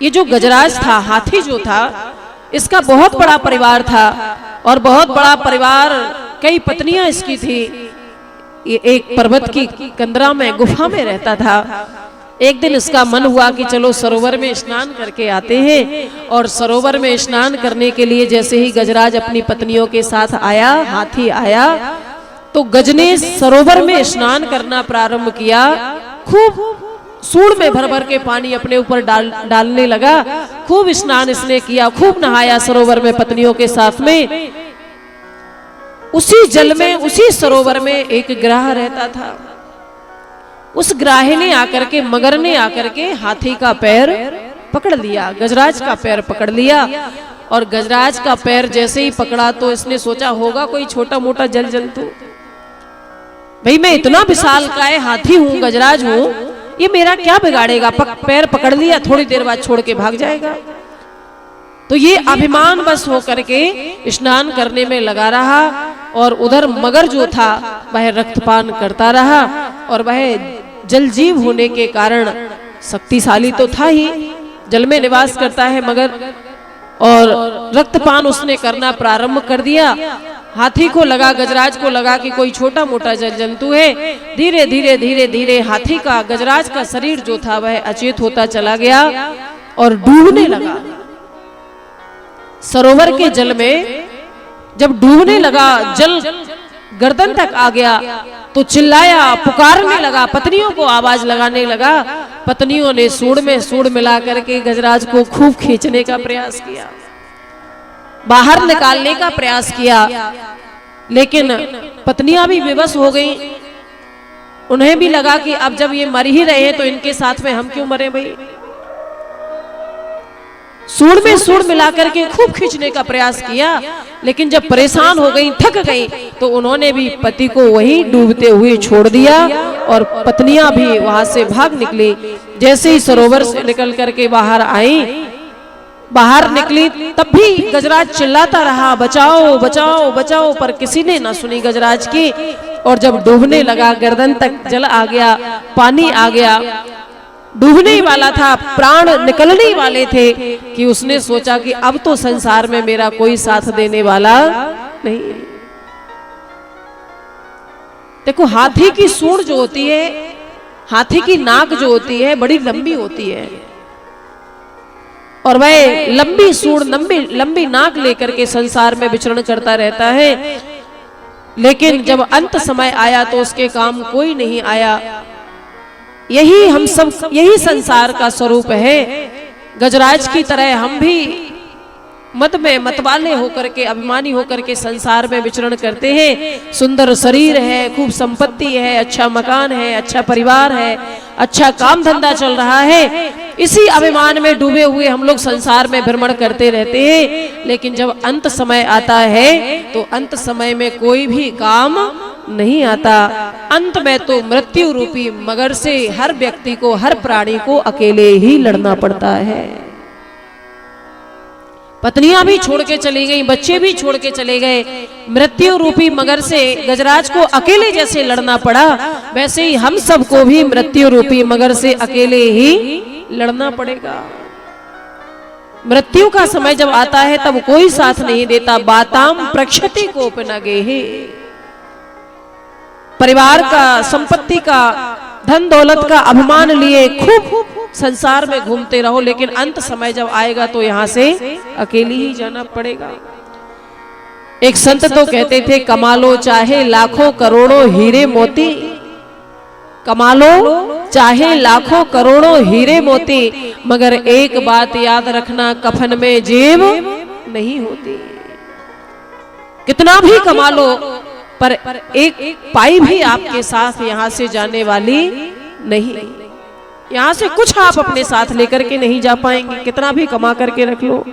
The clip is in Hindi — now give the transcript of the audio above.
ये जो गजराज था, हाथी जो था, इसका बहुत बड़ा परिवार था और बहुत बड़ा परिवार, कई पत्नियां इसकी थी। ये एक पर्वत की कंदरा में, गुफा में रहता था। एक दिन इसका मन हुआ कि चलो सरोवर में स्नान करके आते हैं। और सरोवर में स्नान करने के लिए जैसे ही गजराज अपनी पत्नियों के साथ आया, हाथी आया, तो गज ने सरोवर में स्नान करना प्रारंभ किया। खूब सूंड में भर भर के पानी अपने ऊपर डालने लगा। खूब स्नान इसने किया, खूब नहाया सरोवर में पत्नियों के साथ में। उसी जल में, उसी सरोवर में एक ग्राह रहता था। उस ग्राहे ने आकर के, मगर ने आकर के हाथी का पैर पकड़ लिया, गजराज का पैर पकड़ लिया। और गजराज का पैर जैसे ही पकड़ा तो इसने सोचा होगा कोई छोटा मोटा जल जंतु, भाई मैं इतना विशालकाय हाथी हूं, गजराज हूं, ये मेरा क्या बिगाड़ेगा, पैर पकड़ लिया, थोड़ी देर बाद छोड़ के भाग जाएगा। तो ये अभिमान बस होकर के स्नान करने में लगा रहा। और उधर मगर जो था वह रक्तपान करता रहा। और वह जल जीव होने के कारण शक्तिशाली तो था ही, जल में निवास करता है मगर, और रक्तपान उसने करना प्रारंभ कर दिया। हाथी को लगा, गजराज को लगा कि कोई छोटा मोटा जल जंतु है। धीरे धीरे धीरे धीरे हाथी का, गजराज का शरीर जो था वह अचेत होता चला गया और डूबने लगा सरोवर के जल में। जब डूबने लगा, जल गर्दन तक आ गया तो चिल्लाया, पुकारने लगा, पत्नियों को आवाज लगाने लगा। पत्नियों ने सूंड में सूंड मिला करके गजराज को खूब खींचने का प्रयास किया, बाहर निकालने का प्रयास किया, लेकिन पत्नियां भी विवश हो गईं। उन्हें भी लगा कि अब जब ये मर ही रहे हैं तो इनके साथ में हम क्यों मरे भाई। सूंड में सूंड मिलाकर के खूब खींचने का प्रयास किया, लेकिन जब परेशान हो गई, थक गई, तो उन्होंने भी पति को वहीं डूबते हुए छोड़ दिया। और पत्नियां भी वहां से भाग निकली। जैसे ही सरोवर से निकल करके बाहर आई, बाहर निकली, तब भी गजराज चिल्लाता रहा, बचाओ बचाओ बचाओ, पर किसी ने ना सुनी गजराज की। और जब डूबने लगा, गर्दन तक जल आ गया, पानी आ गया, डूबने ही वाला था, प्राण निकलने ही वाले थे, कि उसने सोचा कि अब तो संसार में मेरा कोई साथ देने वाला नहीं। देखो, हाथी की सूंड जो होती है, हाथी की नाक जो होती है, बड़ी लंबी होती है। और वह लंबी सूंड, लंबी नाक लेकर के संसार में विचरण करता रहता है। लेकिन जब अंत समय आया तो उसके काम कोई नहीं आया। यही हम सब, यही संसार का स्वरूप है। गजराज की तरह हम भी मत में मतवाले होकर के, अभिमानी होकर के संसार में विचरण करते हैं। सुंदर शरीर है, खूब संपत्ति है, अच्छा मकान है, अच्छा परिवार है, अच्छा काम धंधा चल रहा है। इसी अभिमान में डूबे हुए हम लोग संसार में भ्रमण करते रहते हैं। लेकिन जब अंत समय आता है तो अंत समय में कोई भी काम नहीं आता। अंत में तो मृत्यु रूपी मगर से हर व्यक्ति को, हर प्राणी को अकेले ही लड़ना पड़ता है। पत्नियां भी छोड़ के चली गई, बच्चे भी छोड़ के चले गए। मृत्यु रूपी मगर से गजराज को अकेले जैसे लड़ना पड़ा, वैसे ही हम सबको भी मृत्यु रूपी मगर से अकेले ही लड़ना पड़ेगा। मृत्यु का समय जब आता है तब कोई साथ नहीं देता। बाताम प्रक्षति को उपनगे है। परिवार का, संपत्ति का, धन दौलत का अभिमान लिए खूब संसार में घूमते रहो, लेकिन अंत समय जब आएगा तो यहां से अकेले ही जाना पड़ेगा। एक संत तो कहते थे, कमा लो चाहे लाखों करोड़ों हीरे मोती, कमा लो चाहे लाखों करोड़ों हीरे मोती, मगर एक बात याद रखना, कफन में जेब नहीं होती। कितना भी कमा लो, पर एक पाई भी आपके साथ यहां से जाने वाली नहीं। यहां से कुछ आप अपने साथ लेकर के नहीं जा पाएंगे, कितना भी कमा करके रख लो।